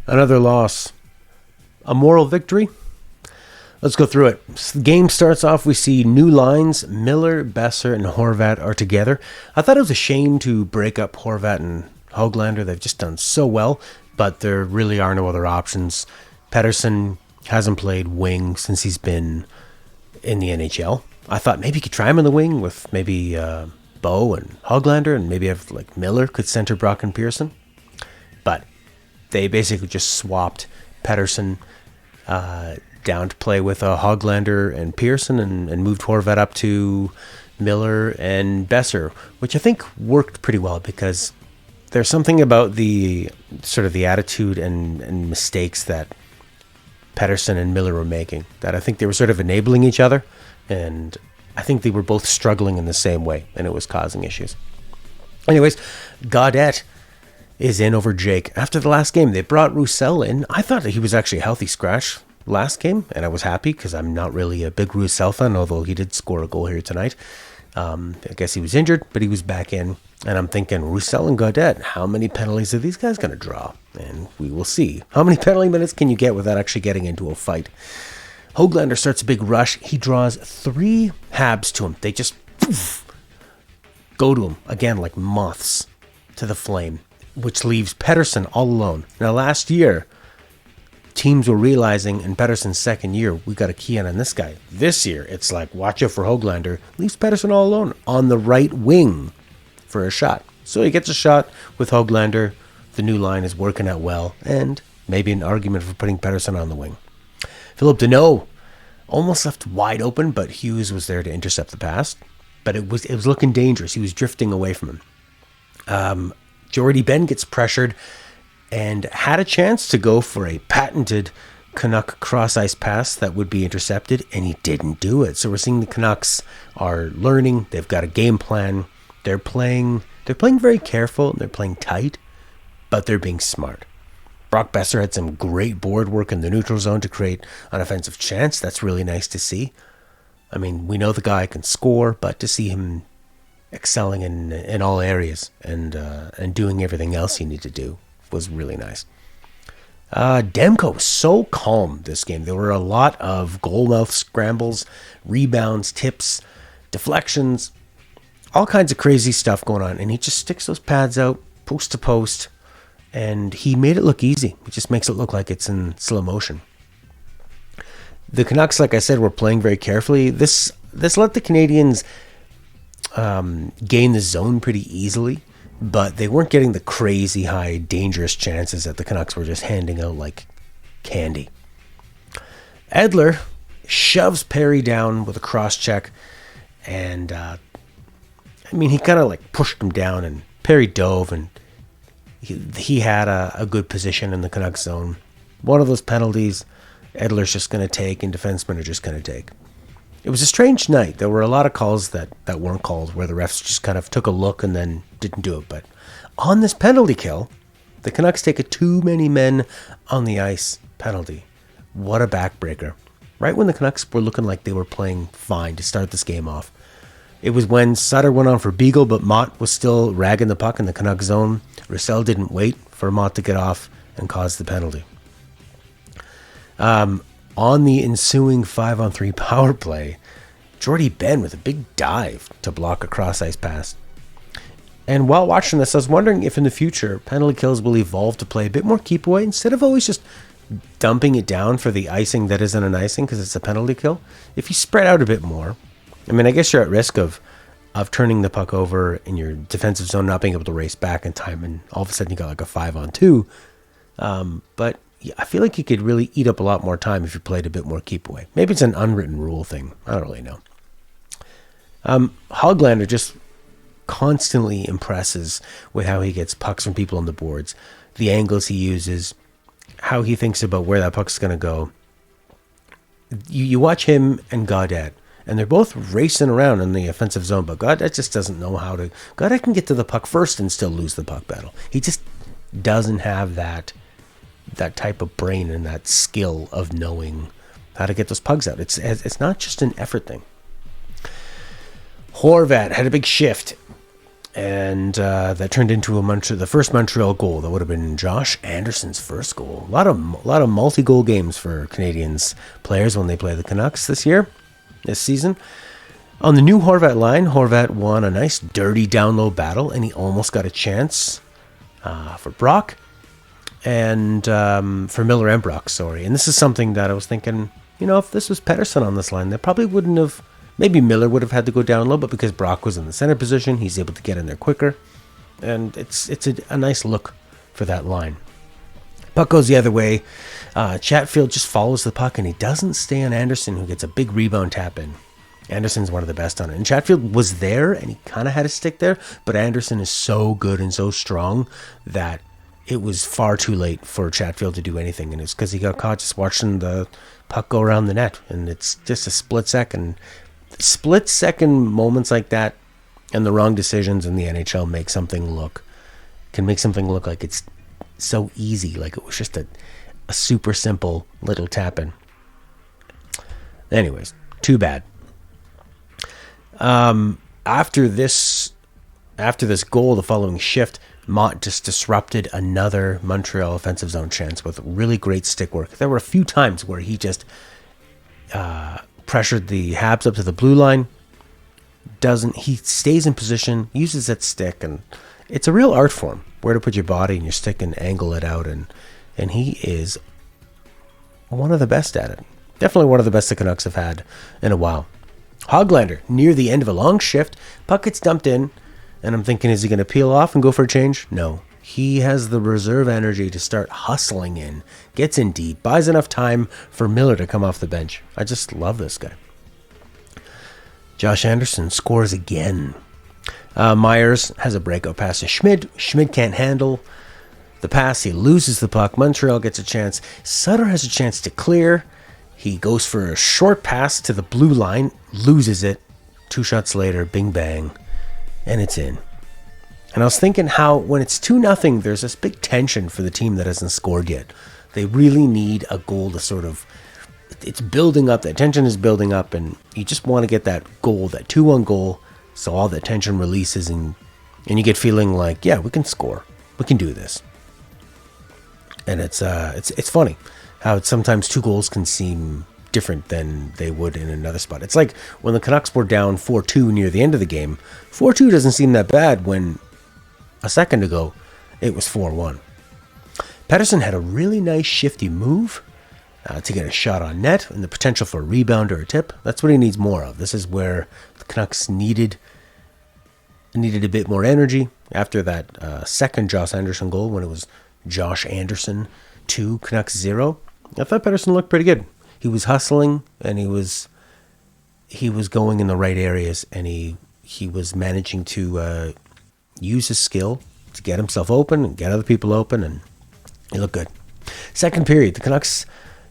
Another loss. A moral victory? Let's go through it. The game starts off, we see new lines. Miller, Besser, and Horvat are together. I thought it was a shame to break up Horvat and Höglander. They've just done so well, but there really are no other options. Pettersson hasn't played wing since he's been in the NHL. I thought maybe you could try him in the wing with maybe Bo and Höglander, and maybe have like Miller could center Brock and Pearson. But they basically just swapped Pettersson down to play with Höglander and Pearson, and moved Horvat up to Miller and Besser, which I think worked pretty well, because there's something about the sort of the attitude and mistakes that Pettersson and Miller were making that I think they were sort of enabling each other, and I think they were both struggling in the same way, and it was causing issues. Anyways, Gaudette is in over Jake. After the last game, they brought Roussel in. I thought that he was actually a healthy scratch last game, and I was happy because I'm not really a big Roussel fan, although he did score a goal here tonight. I guess he was injured, but he was back in, and I'm thinking, Roussel and Gaudette, how many penalties are these guys going to draw? And we will see. How many penalty minutes can you get without actually getting into a fight? Höglander starts a big rush. He draws 3 Habs to him. They just go to him, again, like moths to the flame, which leaves Pettersson all alone. Now, last year, teams were realizing in Pettersson's second year, we got a key on this guy. This year, it's like, watch out for Höglander. Leaves Pettersson all alone on the right wing for a shot. So he gets a shot with Höglander. The new line is working out well, and maybe an argument for putting Pettersson on the wing. Philip Deneau almost left wide open, but Hughes was there to intercept the pass. But it was looking dangerous. He was drifting away from him. Jordy Ben gets pressured and had a chance to go for a patented Canuck cross-ice pass that would be intercepted, and he didn't do it. So we're seeing the Canucks are learning. They've got a game plan. They're playing very careful, and they're playing tight, but they're being smart. Brock Besser had some great board work in the neutral zone to create an offensive chance. That's really nice to see. I mean, we know the guy can score, but to see him excelling in all areas and doing everything else he needed to do was really nice. Demko was so calm this game. There were a lot of goal mouth scrambles, rebounds, tips, deflections, all kinds of crazy stuff going on. And he just sticks those pads out post to post, and he made it look easy. It just makes it look like it's in slow motion. The Canucks, like I said, were playing very carefully. This let the Canadians gain the zone pretty easily, but they weren't getting the crazy high dangerous chances that the Canucks were just handing out like candy. Edler shoves Perry down with a cross check, and he kind of like pushed him down, and Perry dove, and he had a good position in the Canucks zone. One of those penalties Edler's just going to take, and defensemen are just going to take. It was a strange night. There were a lot of calls that weren't called, where the refs just kind of took a look and then didn't do it. But on this penalty kill, the Canucks take a too many men on the ice penalty. What a backbreaker. Right when the Canucks were looking like they were playing fine to start this game off. It was when Sutter went on for Beagle, but Mott was still ragging the puck in the Canucks zone. Roussel didn't wait for Mott to get off and cause the penalty. On the ensuing 5-on-3 power play, Jordy Ben with a big dive to block a cross-ice pass. And while watching this, I was wondering if in the future penalty kills will evolve to play a bit more keep away instead of always just dumping it down for the icing that isn't an icing because it's a penalty kill. If you spread out a bit more, I guess you're at risk of turning the puck over in your defensive zone, not being able to race back in time, and all of a sudden you got like a 5-on-2. But I feel like you could really eat up a lot more time if you played a bit more keep away. Maybe it's an unwritten rule thing. I don't really know. Höglander just constantly impresses with how he gets pucks from people on the boards, the angles he uses, how he thinks about where that puck's going to go. You watch him and Gaudette, and they're both racing around in the offensive zone, but Gaudette just doesn't know how to. Gaudette can get to the puck first and still lose the puck battle. He just doesn't have that type of brain and that skill of knowing how to get those pucks out. It's not just an effort thing. Horvat had a big shift, And that turned into the first Montreal goal. That would have been Josh Anderson's first goal. A lot of multi-goal games for Canadians players when they play the Canucks this season. On the new Horvat line, Horvat won a nice dirty down-low battle, and he almost got a chance for Brock and for Miller and Brock, sorry. And this is something that I was thinking, if this was Pettersson on this line, they probably wouldn't have. Maybe Miller would have had to go down low, but because Brock was in the center position, he's able to get in there quicker. And it's a nice look for that line. Puck goes the other way. Chatfield just follows the puck, and he doesn't stay on Anderson, who gets a big rebound tap in. Anderson's one of the best on it. And Chatfield was there, and he kind of had to stick there, but Anderson is so good and so strong that it was far too late for Chatfield to do anything. And it's because he got caught just watching the puck go around the net. And it's just a split second moments like that and the wrong decisions in the NHL can make something look like it's so easy, like it was just a super simple little tap in. Anyways, too bad. After this goal, the following shift, Mott just disrupted another Montreal offensive zone chance with really great stick work. There were a few times where he just pressured the Habs up to the blue line. He stays in position, uses that stick, and it's a real art form where to put your body and your stick and angle it out, and he is one of the best at it. Definitely one of the best the Canucks have had in a while. Hoglander, near the end of a long shift, puck gets dumped in, and I'm thinking, is he going to peel off and go for a change? No. He has the reserve energy to start hustling in, gets in deep, buys enough time for Miller to come off the bench. I just love this guy. Josh Anderson scores again. Myers has a breakout pass to Schmid. Schmid can't handle the pass. He loses the puck. Montreal gets a chance. Sutter has a chance to clear. He goes for a short pass to the blue line, loses it. 2 shots later, bing bang, and it's in. And I was thinking how when it's 2-0, there's this big tension for the team that hasn't scored yet. They really need a goal to sort of, it's building up, that tension is building up, and you just want to get that goal, that 2-1 goal, so all that tension releases, and you get feeling like, yeah, we can score. We can do this. And it's funny how sometimes 2 goals can seem different than they would in another spot. It's like when the Canucks were down 4-2 near the end of the game, 4-2 doesn't seem that bad when a second ago it was 4-1. Pettersson had a really nice shifty move to get a shot on net and the potential for a rebound or a tip. That's what he needs more of. This is where the Canucks needed a bit more energy after that second Josh Anderson goal, when it was Josh Anderson 2, Canucks 0. I thought Pettersson looked pretty good. He was hustling, and he was going in the right areas, and he was managing to use his skill to get himself open and get other people open, and he looked good. Second period, the Canucks,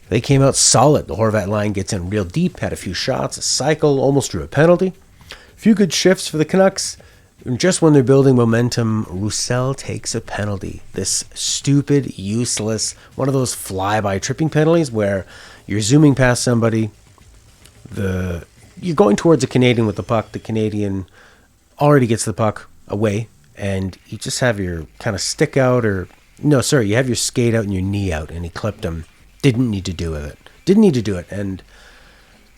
they came out solid. The Horvat line gets in real deep, had a few shots, a cycle, almost drew a penalty. A few good shifts for the Canucks. And just when they're building momentum, Roussel takes a penalty. This stupid, useless, one of those fly-by tripping penalties where you're zooming past somebody, you're going towards a Canadian with the puck, the Canadian already gets the puck away, and you just have your kind of stick out, you have your skate out and your knee out, and he clipped him. Didn't need to do it. And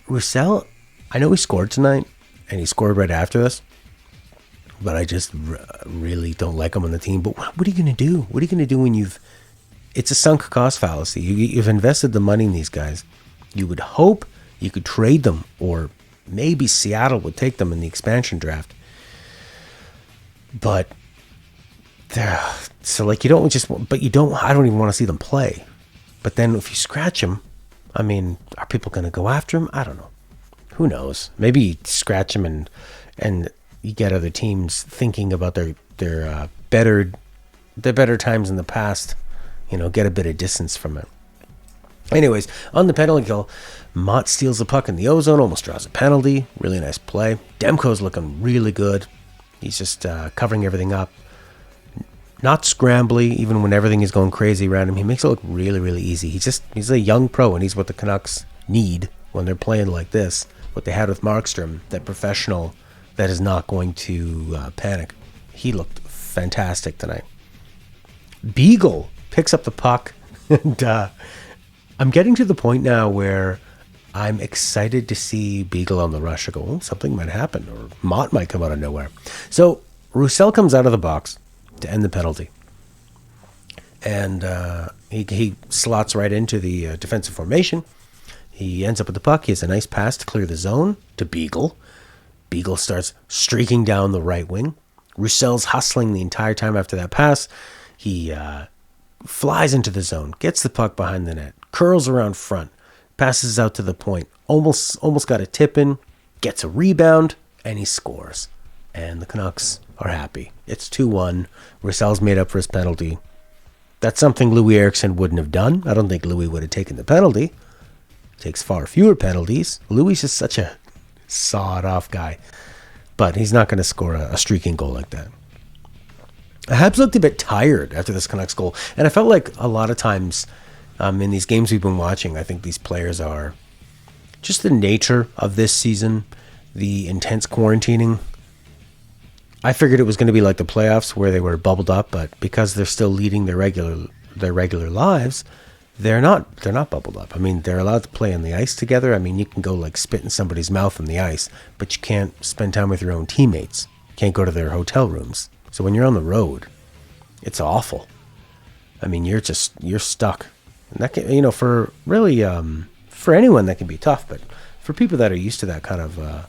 Roussel, I know he scored tonight, and he scored right after this, but I just really don't like him on the team. But what are you going to do? What are you going to do when it's a sunk cost fallacy. You've invested the money in these guys. You would hope you could trade them, or maybe Seattle would take them in the expansion draft. But I don't even want to see them play. But then if you scratch them, I mean, are people going to go after him? I don't know. Who knows? Maybe you scratch him and you get other teams thinking about their better times in the past. Get a bit of distance from it. Anyways, on the penalty kill, Mott steals the puck in the O-zone, almost draws a penalty. Really nice play. Demko's looking really good. He's just covering everything up. Not scrambly, even when everything is going crazy around him. He makes it look really, really easy. He's a young pro, and he's what the Canucks need when they're playing like this. What they had with Markstrom, that professional that is not going to panic. He looked fantastic tonight. Beagle picks up the puck, and I'm getting to the point now where I'm excited to see Beagle on the rush. I go, oh, something might happen, or Mott might come out of nowhere. So Roussel comes out of the box to end the penalty. And he slots right into the defensive formation. He ends up with the puck. He has a nice pass to clear the zone to Beagle. Beagle starts streaking down the right wing. Roussel's hustling the entire time after that pass. He flies into the zone, gets the puck behind the net, curls around front, passes out to the point, almost got a tip in, gets a rebound, and he scores. And the Canucks are happy. It's 2-1. Roussel's made up for his penalty. That's something Louis Eriksson wouldn't have done. I don't think Louis would have taken the penalty. Takes far fewer penalties. Louis is such a sawed-off guy. But he's not going to score a streaking goal like that. The Habs looked a bit tired after this Canucks goal. And I felt like a lot of times in these games we've been watching, I think these players are just the nature of this season, the intense quarantining. I figured it was going to be like the playoffs where they were bubbled up, but because they're still leading their regular lives, they're not bubbled up. I mean, they're allowed to play on the ice together. I mean, you can go like spit in somebody's mouth on the ice, but you can't spend time with your own teammates. Can't go to their hotel rooms. So when you're on the road, it's awful. I mean, you're stuck. And that can, for really, for anyone that can be tough, but for people that are used to that kind of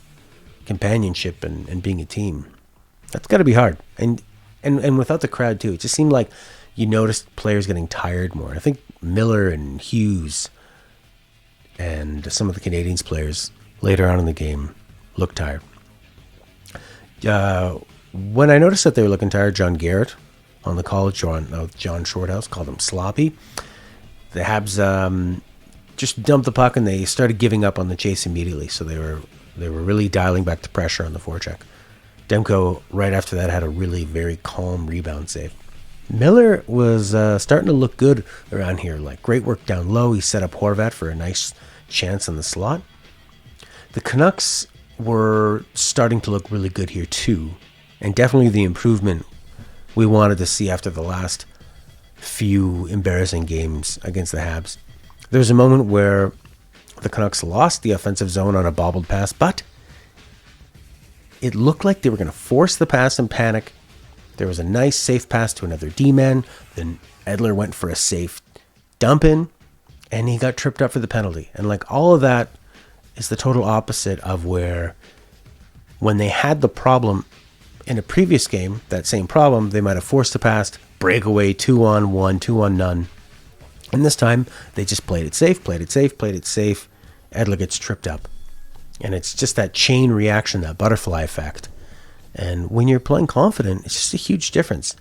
companionship and being a team, that's got to be hard. And without the crowd too, it just seemed like you noticed players getting tired more. I think Miller and Hughes and some of the Canadiens players later on in the game looked tired. When I noticed that they were looking tired, John Garrett on the call, John Shorthouse called him sloppy. The Habs just dumped the puck and they started giving up on the chase immediately. So they were really dialing back the pressure on the forecheck. Demko, right after that, had a really very calm rebound save. Miller was starting to look good around here. Like, great work down low. He set up Horvat for a nice chance in the slot. The Canucks were starting to look really good here too. And definitely the improvement we wanted to see after the last few embarrassing games against the Habs. There was a moment where the Canucks lost the offensive zone on a bobbled pass, but it looked like they were going to force the pass and panic. There was a nice safe pass to another D-man. Then Edler went for a safe dump in, and he got tripped up for the penalty. And like all of that is the total opposite of where when they had the problem in a previous game, that same problem, they might have forced the pass, breakaway, 2-on-1, 2-on-none. And this time, they just played it safe. Edler gets tripped up. And it's just that chain reaction, that butterfly effect. And when you're playing confident, it's just a huge difference.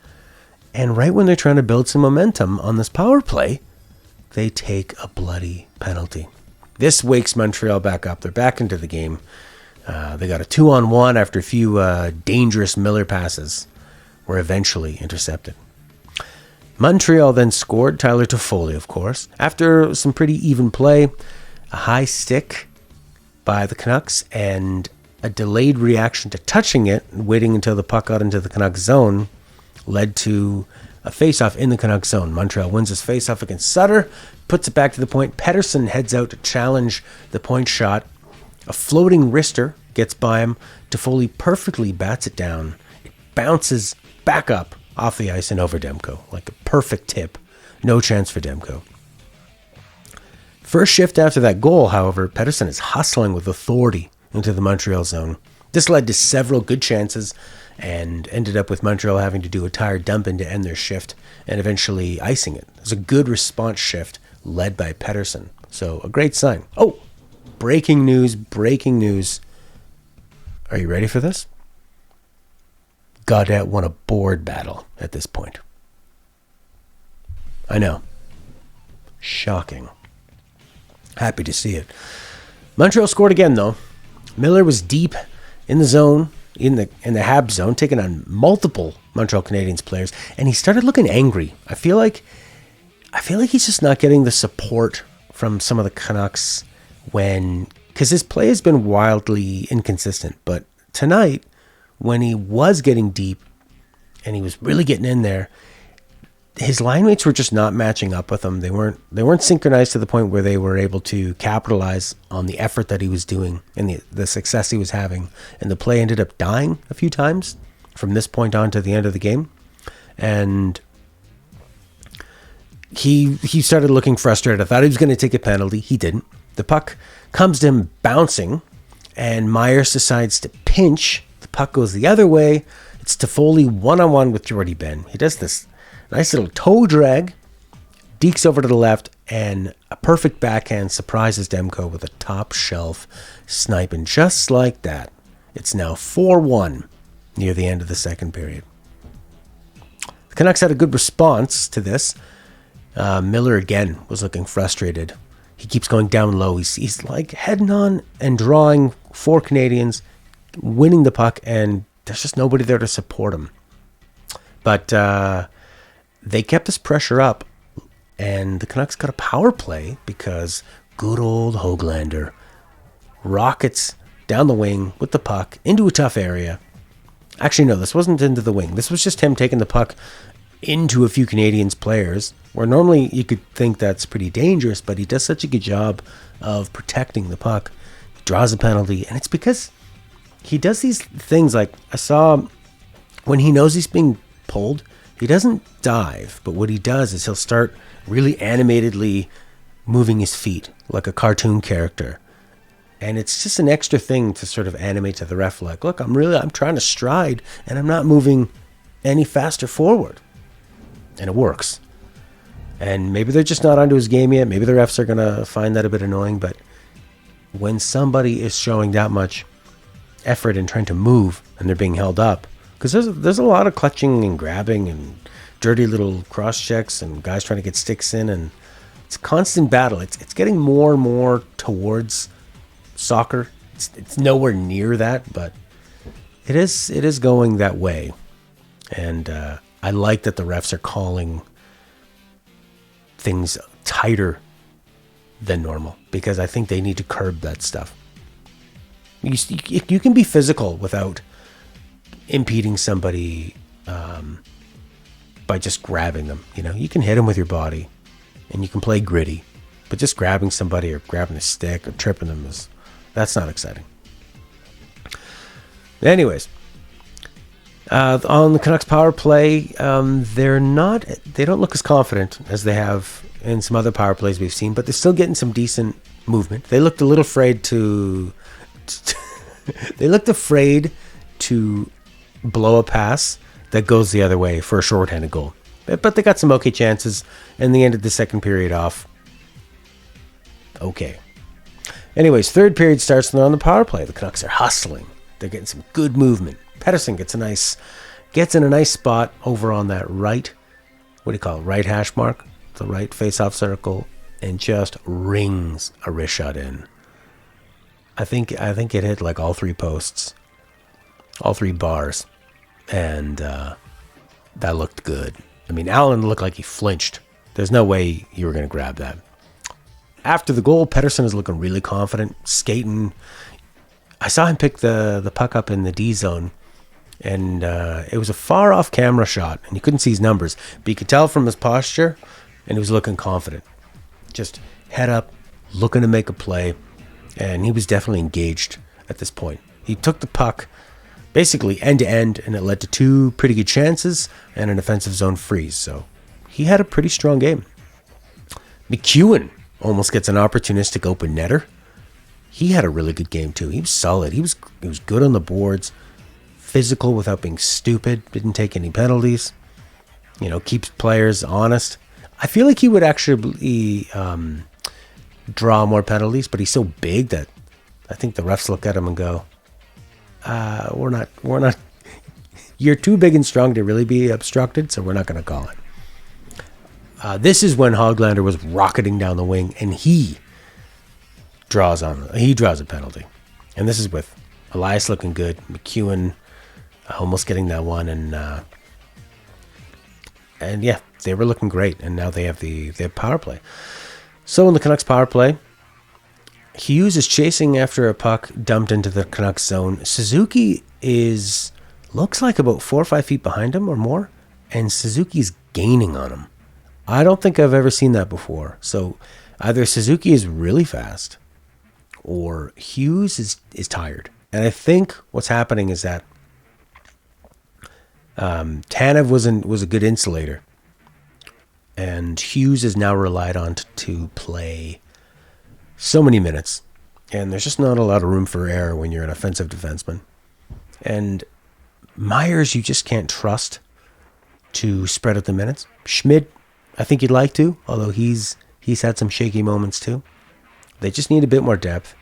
And right when they're trying to build some momentum on this power play, they take a bloody penalty. This wakes Montreal back up. They're back into the game. They got a 2-on-1 after a few dangerous Miller passes were eventually intercepted. Montreal then scored, Tyler Toffoli, of course. After some pretty even play, a high stick by the Canucks and a delayed reaction to touching it, waiting until the puck got into the Canucks zone, led to a face-off in the Canucks zone. Montreal wins his face-off against Sutter, puts it back to the point. Pettersson heads out to challenge the point shot. A floating wrister gets by him. Toffoli perfectly bats it down. It bounces back up off the ice and over Demko. Like a perfect tip. No chance for Demko. First shift after that goal, however, Pettersson is hustling with authority into the Montreal zone. This led to several good chances and ended up with Montreal having to do a tired dump in to end their shift and eventually icing it. It was a good response shift led by Pettersson. So a great sign. Oh, breaking news. Are you ready for this? Gaudette won a board battle at this point. I know. Shocking. Happy to see it. Montreal scored again, though. Miller was deep in the zone, in the Habs zone, taking on multiple Montreal Canadiens players, and he started looking angry. I feel like he's just not getting the support from some of the Canucks because his play has been wildly inconsistent. But tonight, when he was getting deep, and he was really getting in there. His line mates were just not matching up with him. They weren't synchronized to the point where they were able to capitalize on the effort that he was doing and the success he was having. And the play ended up dying a few times from this point on to the end of the game. And he started looking frustrated. I thought he was going to take a penalty. He didn't. The puck comes to him bouncing, and Myers decides to pinch. The puck goes the other way. It's Toffoli one-on-one with Jordy Ben. He does this nice little toe drag, dekes over to the left, and a perfect backhand surprises Demko with a top shelf snipe. And just like that, it's now 4-1 near the end of the second period. The Canucks had a good response to this. Miller again was looking frustrated. He keeps going down low. He's like heading on and drawing four Canadians, winning the puck, and there's just nobody there to support him. But they kept this pressure up, and the Canucks got a power play because good old Höglander rockets down the wing with the puck into a tough area. Actually, no, this wasn't into the wing. This was just him taking the puck into a few Canadians players, where normally you could think that's pretty dangerous, but he does such a good job of protecting the puck. He draws a penalty, and it's because he does these things like I saw when he knows he's being pulled, he doesn't dive, but what he does is he'll start really animatedly moving his feet like a cartoon character. And it's just an extra thing to sort of animate to the ref, like, look, I'm trying to stride, and I'm not moving any faster forward. And it works. And maybe they're just not onto his game yet. Maybe the refs are going to find that a bit annoying. But when somebody is showing that much effort and trying to move and they're being held up, because there's a lot of clutching and grabbing and dirty little cross checks and guys trying to get sticks in, and it's a constant battle. It's getting more and more towards soccer. It's nowhere near that, but it is going that way. And I like that the refs are calling things tighter than normal, because I think they need to curb that stuff. You can be physical without impeding somebody by just grabbing them. You can hit them with your body and you can play gritty, but just grabbing somebody or grabbing a stick or tripping them that's not exciting. Anyways, on the Canucks power play, they don't look as confident as they have in some other power plays we've seen, but they're still getting some decent movement. They looked a little afraid to blow a pass that goes the other way for a shorthanded goal. But they got some okay chances, and they ended the second period off okay. Anyways, third period starts and they're on the power play. The Canucks are hustling. They're getting some good movement. Pettersson gets in a nice spot over on that right, right hash mark, the right face-off circle, and just rings a wrist shot in. I think it hit like all three posts, all three bars, and that looked good. I mean, Allen looked like he flinched. There's no way you were going to grab that. After the goal, Pettersson is looking really confident, skating. I saw him pick the puck up in the D zone, and it was a far off camera shot, and you couldn't see his numbers, but you could tell from his posture, and he was looking confident. Just head up, looking to make a play, and he was definitely engaged at this point. He took the puck basically end to end, and it led to two pretty good chances and an offensive zone freeze, so he had a pretty strong game. McEwen almost gets an opportunistic open netter. He had a really good game too. He was solid. He was good on the boards, physical without being stupid, didn't take any penalties, keeps players honest. I feel like he would actually draw more penalties, but he's so big that I think the refs look at him and go, we're not, you're too big and strong to really be obstructed, so we're not going to call it. This is when Höglander was rocketing down the wing, and he draws a penalty. And this is with Elias looking good, McEwen almost getting that one, and yeah, they were looking great, and now they have power play. So in the Canucks power play, Hughes is chasing after a puck dumped into the Canucks zone. Suzuki is looks like about 4 or 5 feet behind him or more, and Suzuki's gaining on him. I don't think I've ever seen that before. So either Suzuki is really fast or Hughes is tired. And I think what's happening is that Tanev was a good insulator. And Hughes is now relied on to play so many minutes. And there's just not a lot of room for error when you're an offensive defenseman. And Myers, you just can't trust to spread out the minutes. Schmidt, I think you'd like to, although he's had some shaky moments too. They just need a bit more depth.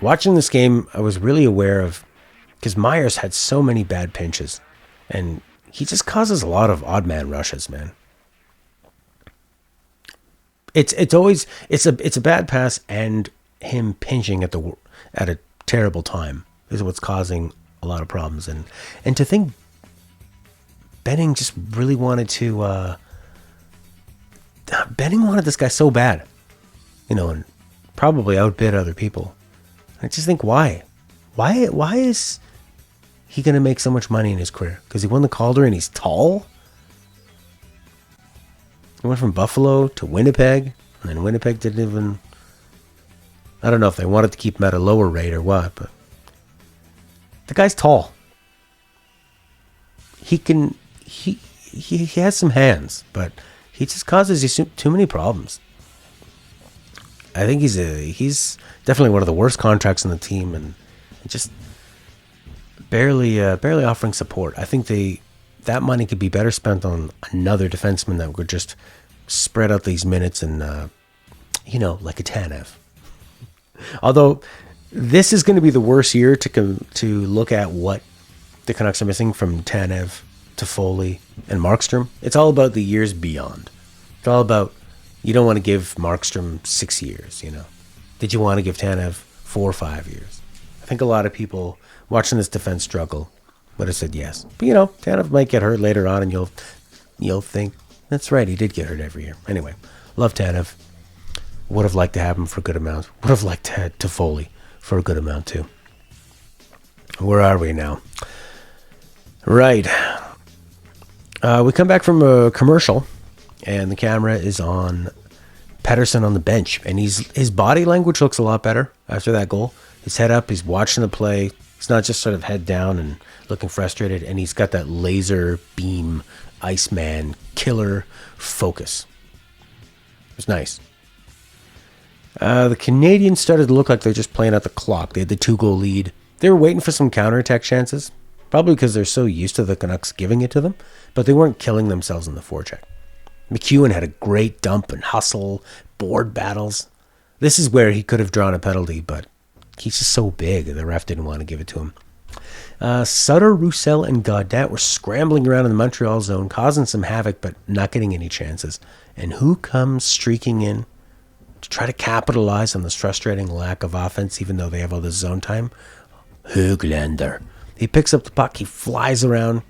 Watching this game, I was really aware of, because Myers had so many bad pinches, and he just causes a lot of odd man rushes, man. It's a bad pass, and him pinching at a terrible time is what's causing a lot of problems. And to think Benning just really wanted to Benning wanted this guy so bad, and probably outbid other people. I just think, why is he going to make so much money in his career? Because he won the Calder and he's tall? He went from Buffalo to Winnipeg, and then Winnipeg didn't even... I don't know if they wanted to keep him at a lower rate or what, but the guy's tall. He has some hands, but he just causes you too many problems. I think he's definitely one of the worst contracts in the team, and just barely offering support. I think that money could be better spent on another defenseman that would just spread out these minutes and like a Tanev. Although this is going to be the worst year to look at what the Canucks are missing from Tanev to Foley and Markstrom. It's all about the years beyond. It's all about, you don't want to give Markstrom 6 years, Did you want to give Tanev 4 or 5 years? I think a lot of people watching this defense struggle would have said yes. But, Tanev might get hurt later on, and you'll think, that's right, he did get hurt every year. Anyway, love Tanev. Would have liked to have him for a good amount. Would have liked to Foley for a good amount too. Where are we now? Right. We come back from a commercial, and the camera is on Pettersson on the bench, and his body language looks a lot better after that goal. His head up, he's watching the play. He's not just sort of head down and looking frustrated, and he's got that laser beam, Iceman, killer focus. It was nice. The Canadians started to look like they're just playing out the clock. They had the 2-goal lead. They were waiting for some counterattack chances, probably because they're so used to the Canucks giving it to them, but they weren't killing themselves in the forecheck. McEwen had a great dump and hustle, board battles. This is where he could have drawn a penalty, but he's just so big, the ref didn't want to give it to him. Sutter, Roussel, and Gaudette were scrambling around in the Montreal zone, causing some havoc, but not getting any chances. And who comes streaking in to try to capitalize on this frustrating lack of offense, even though they have all this zone time? Höglander. He picks up the puck, he flies around.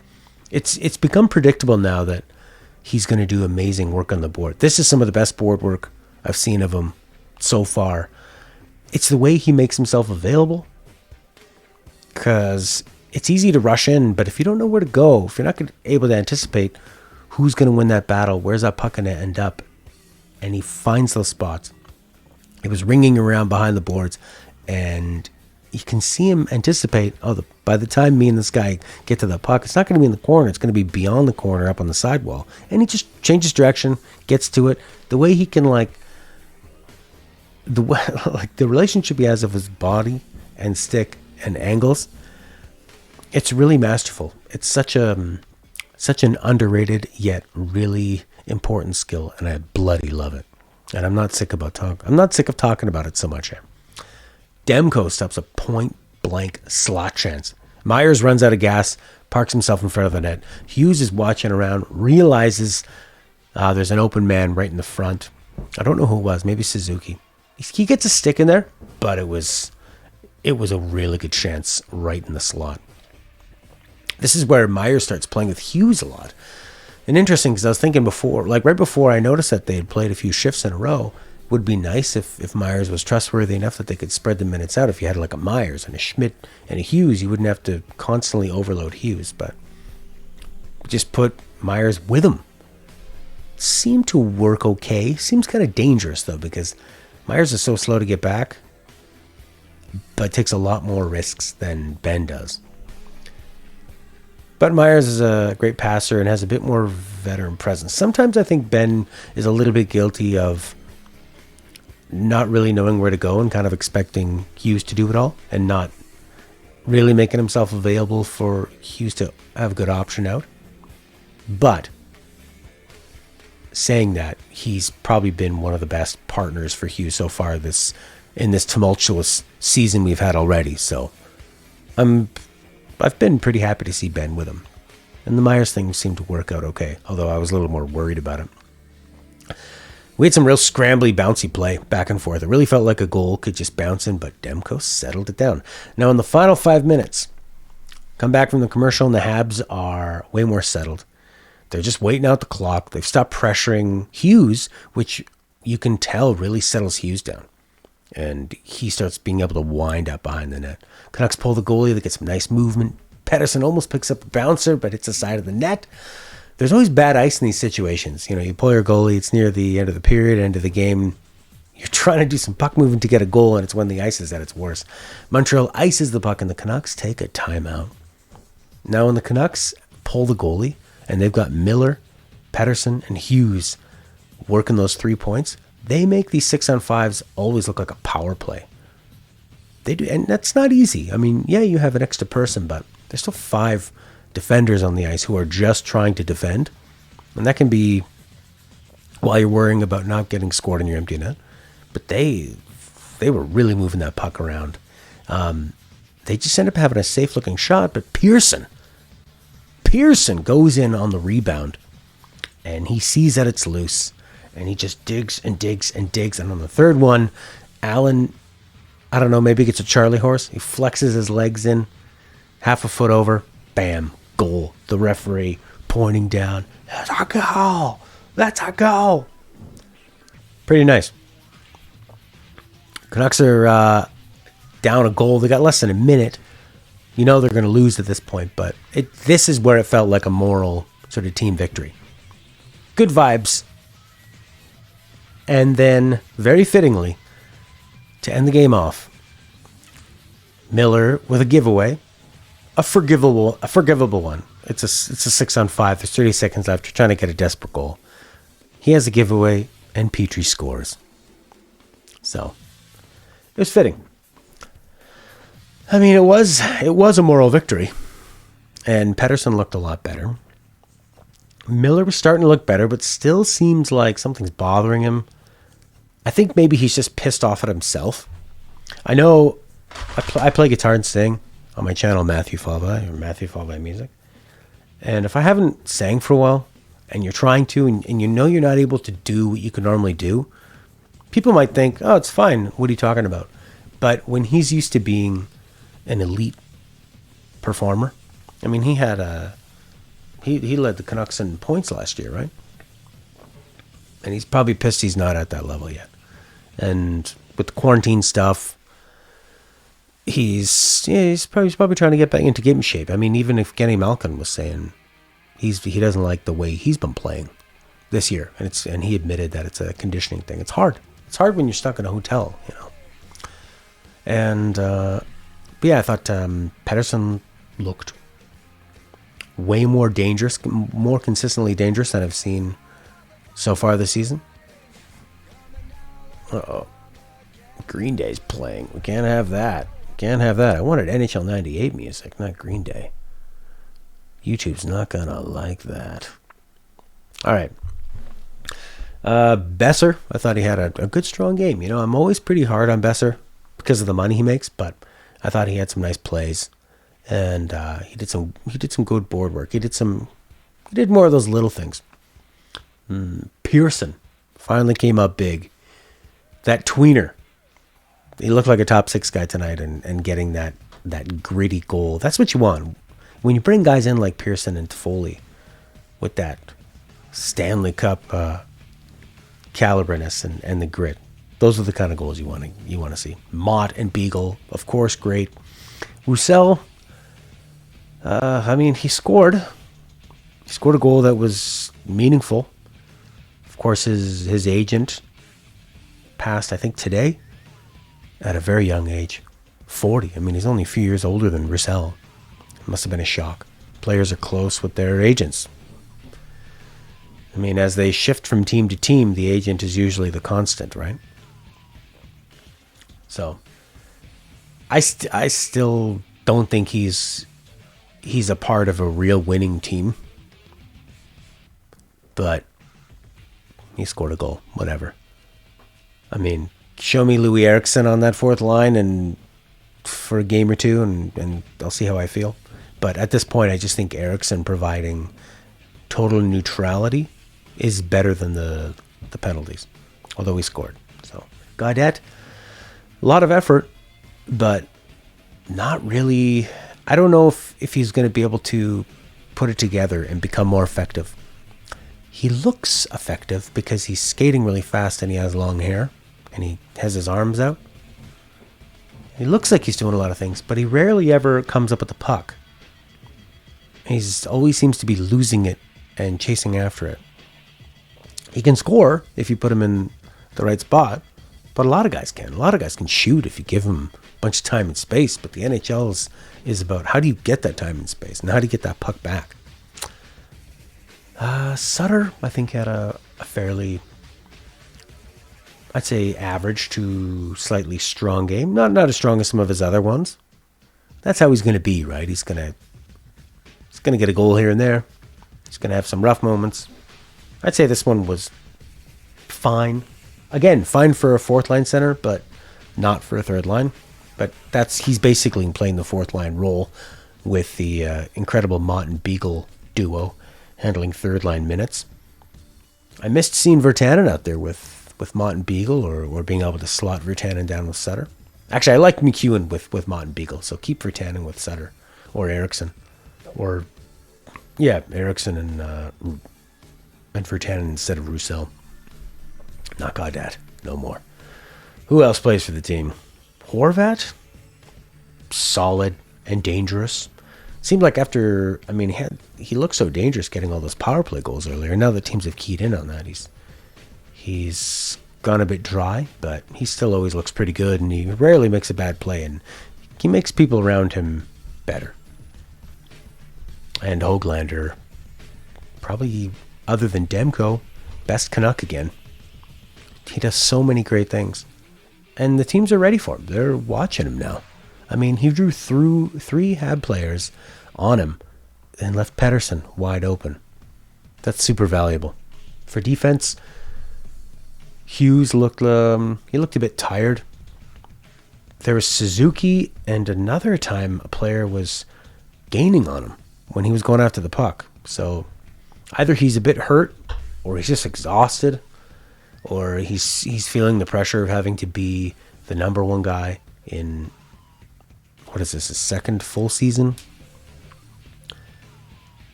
It's become predictable now that he's going to do amazing work on the board. This is some of the best board work I've seen of him so far. It's the way he makes himself available, because it's easy to rush in, but if you don't know where to go, if you're not able to anticipate who's going to win that battle, where's that puck going to end up, and he finds those spots. It was ringing around behind the boards, and you can see him anticipate, by the time me and this guy get to the puck, it's not going to be in the corner, it's going to be beyond the corner up on the sidewall. And he just changes direction, gets to it. The way he can, the relationship he has of his body and stick and angles, it's really masterful. It's such an underrated yet really important skill, and I bloody love it. And I'm not sick of talking about it so much. Demko stops a point-blank slot chance. Myers runs out of gas, parks himself in front of the net. Hughes is watching around, realizes there's an open man right in the front. I don't know who it was, maybe Suzuki. He gets a stick in there, but it was a really good chance right in the slot. This is where Myers starts playing with Hughes a lot. And interesting, because I was thinking before, right before I noticed that they had played a few shifts in a row, would be nice if Myers was trustworthy enough that they could spread the minutes out. If you had like a Myers and a Schmidt and a Hughes, you wouldn't have to constantly overload Hughes, but just put Myers with him. Seemed to work okay. Seems kind of dangerous though, because Myers is so slow to get back, but takes a lot more risks than Ben does. But Myers is a great passer and has a bit more veteran presence. Sometimes I think Ben is a little bit guilty of not really knowing where to go and kind of expecting Hughes to do it all and not really making himself available for Hughes to have a good option out. But saying that, he's probably been one of the best partners for Hughes so far in this tumultuous season we've had already. So I've been pretty happy to see Ben with him. And the Myers thing seemed to work out okay, although I was a little more worried about it. We had some real scrambly, bouncy play back and forth. It really felt like a goal could just bounce in, but Demko settled it down. Now in the final 5 minutes, come back from the commercial and the Habs are way more settled. They're just waiting out the clock. They've stopped pressuring Hughes, which you can tell really settles Hughes down. And he starts being able to wind up behind the net. Canucks pull the goalie. They get some nice movement. Pettersson almost picks up a bouncer, but hits the side of the net. There's always bad ice in these situations. You pull your goalie. It's near the end of the period, end of the game. You're trying to do some puck movement to get a goal, and it's when the ice is at its worst. Montreal ices the puck, and the Canucks take a timeout. Now when the Canucks pull the goalie, and they've got Miller, Pettersson, and Hughes working those 3 points, they make these 6-on-5s always look like a power play. They do, and that's not easy. I mean, yeah, you have an extra person, but there's still 5 defenders on the ice who are just trying to defend. And that can be while you're worrying about not getting scored in your empty net. But they were really moving that puck around. They just end up having a safe-looking shot, but Pearson goes in on the rebound, and he sees that it's loose, and he just digs and digs and digs. And on the third one, Allen, I don't know, maybe gets a Charlie horse. He flexes his legs in, half a foot over, bam, goal. The referee pointing down, that's a goal. That's a goal. Pretty nice. Canucks are down a goal. They got less than a minute. You know they're going to lose at this point, but this is where it felt like a moral sort of team victory. Good vibes. And then, very fittingly, to end the game off, Miller with a giveaway, a forgivable one. It's a 6-on-5. There's 30 seconds left. You're trying to get a desperate goal. He has a giveaway, and Petrie scores. So, it was fitting. I mean, it was a moral victory, and Pettersson looked a lot better. Miller was starting to look better, but still seems like something's bothering him. I think maybe he's just pissed off at himself. I know I play guitar and sing on my channel, Matthew Falvey, or Matthew Falvey Music. And if I haven't sang for a while, and you're trying to, and you know you're not able to do what you could normally do, people might think, oh, it's fine. What are you talking about? But when he's used to being an elite performer, I mean, he led the Canucks in points last year, right? And he's probably pissed he's not at that level yet. And with the quarantine stuff, he's probably trying to get back into game shape. I mean, even if Kenny Malkin was saying he doesn't like the way he's been playing this year, and he admitted that it's a conditioning thing. It's hard. It's hard when you're stuck in a hotel, And but yeah, I thought Pettersson looked way more dangerous, more consistently dangerous than I've seen so far this season. Uh-oh. Green Day's playing. We can't have that. I wanted NHL 98 music, not Green Day. YouTube's not gonna like that. All right. Besser, I thought he had a good, strong game. I'm always pretty hard on Besser because of the money he makes, but I thought he had some nice plays, and he did some good board work. He did more of those little things. Pearson finally came up big. That tweener, he looked like a top 6 guy tonight, and getting that gritty goal. That's what you want when you bring guys in like Pearson and Toffoli with that Stanley Cup caliberness and the grit. Those are the kind of goals you want to see. Mott and Beagle, of course, great. Roussel, he scored. He scored a goal that was meaningful. Of course, his agent passed, I think, today at a very young age, 40. He's only a few years older than Roussel. It must have been a shock. Players are close with their agents. As they shift from team to team, the agent is usually the constant, right? So, I still don't think he's a part of a real winning team. But he scored a goal, whatever. Show me Louis Eriksson on that fourth line and for a game or two, and I'll see how I feel. But at this point, I just think Eriksson providing total neutrality is better than the penalties, although he scored. So, Gaudette, a lot of effort, but not really. I don't know if he's going to be able to put it together and become more effective. He looks effective because he's skating really fast and he has long hair and he has his arms out. He looks like he's doing a lot of things, but he rarely ever comes up with the puck. He's always seems to be losing it and chasing after it. He can score if you put him in the right spot, but a lot of guys can. A lot of guys can shoot if you give them a bunch of time and space, but the NHL is about how do you get that time and space and how do you get that puck back. Sutter, I think, had a fairly, I'd say, average to slightly strong game. Not as strong as some of his other ones. That's how he's going to be, right? He's going to get a goal here and there. He's going to have some rough moments. I'd say this one was fine. Again, fine for a fourth line center, but not for a third line. But he's basically playing the fourth line role with the incredible Mott and Beagle duo handling third line minutes. I missed seeing Virtanen out there with Mott and Beagle or being able to slot Virtanen down with Sutter. Actually, I like McEwen with Mott and Beagle, so keep Virtanen with Sutter or Eriksson. Eriksson and Virtanen instead of Roussel. Not Gaudette. No more. Who else plays for the team? Horvat? Solid and dangerous. Seemed like after, he looked so dangerous getting all those power play goals earlier. Now the teams have keyed in on that. He's gone a bit dry, but he still always looks pretty good, and he rarely makes a bad play, and he makes people around him better. And Höglander, probably other than Demko, best Canuck again. He does so many great things. And the teams are ready for him. They're watching him now. He drew through 3 Habs players on him and left Pettersson wide open. That's super valuable. For defense, Hughes looked a bit tired. There was Suzuki, and another time a player was gaining on him when he was going after the puck. So either he's a bit hurt, or he's just exhausted, or he's feeling the pressure of having to be the number one guy in, what is this, his second full season?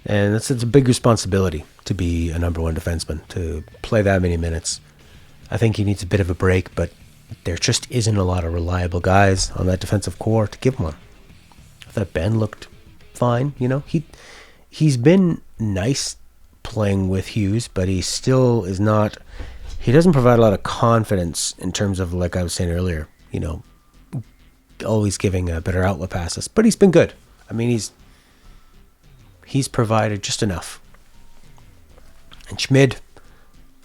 And it's a big responsibility to be a number one defenseman, to play that many minutes. I think he needs a bit of a break, but there just isn't a lot of reliable guys on that defensive core to give him one. I thought Ben looked fine, He's been nice playing with Hughes, but he still is not, he doesn't provide a lot of confidence in terms of, like I was saying earlier, always giving better outlet passes. But he's been good. He's provided just enough. And Schmid,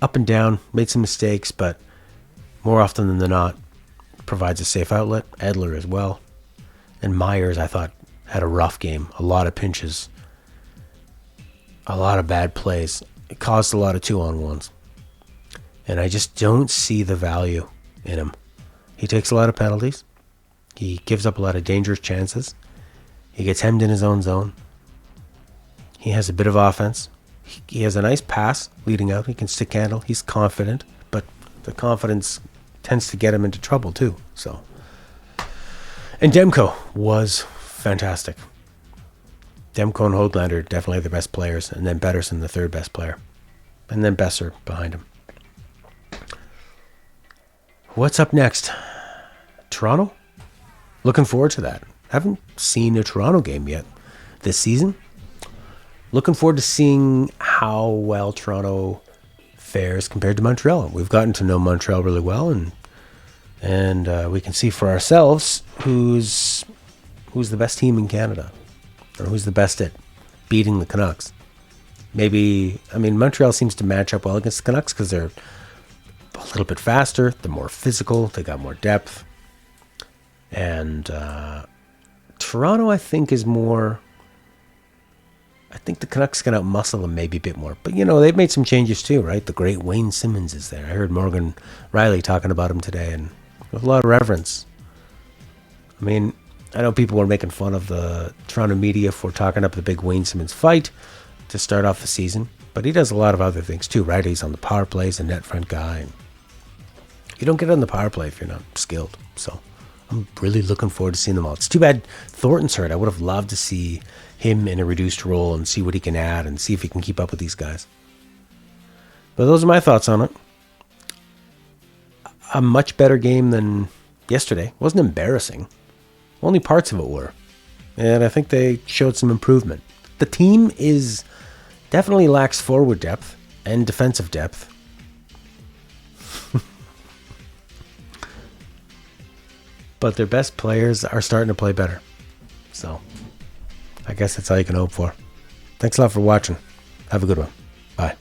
up and down, made some mistakes, but more often than not, provides a safe outlet. Edler as well. And Myers, I thought, had a rough game. A lot of pinches. A lot of bad plays. It caused a lot of 2-on-1s. And I just don't see the value in him. He takes a lot of penalties. He gives up a lot of dangerous chances. He gets hemmed in his own zone. He has a bit of offense. He has a nice pass leading out. He can stick handle. He's confident, but the confidence tends to get him into trouble too. So, and Demko was fantastic. Demko and Höglander definitely the best players, and then Pettersson the third best player, and then Besser behind him. What's up next? Toronto? Looking forward to that. Haven't seen a Toronto game yet this season. Looking forward to seeing how well Toronto fares compared to Montreal. We've gotten to know Montreal really well, and we can see for ourselves who's the best team in Canada, or who's the best at beating the Canucks. Maybe, I mean, Montreal seems to match up well against the Canucks because they're a little bit faster, they're more physical, they got more depth. And Toronto, I think, is more... I think the Canucks can outmuscle them maybe a bit more. But, you know, they've made some changes too, right? The great Wayne Simmons is there. I heard Morgan Riley talking about him today, and with a lot of reverence. I mean, I know people were making fun of the Toronto media for talking up the big Wayne Simmons fight to start off the season. But he does a lot of other things too, right? He's on the power play, he's a net front guy. You don't get on the power play if you're not skilled. So I'm really looking forward to seeing them all. It's too bad Thornton's hurt. I would have loved to see him in a reduced role and see what he can add and see if he can keep up with these guys. But those are my thoughts on it. A much better game than yesterday. It wasn't embarrassing. Only parts of it were. And I think they showed some improvement. The team definitely lacks forward depth and defensive depth. But their best players are starting to play better. So I guess that's all you can hope for. Thanks a lot for watching. Have a good one. Bye.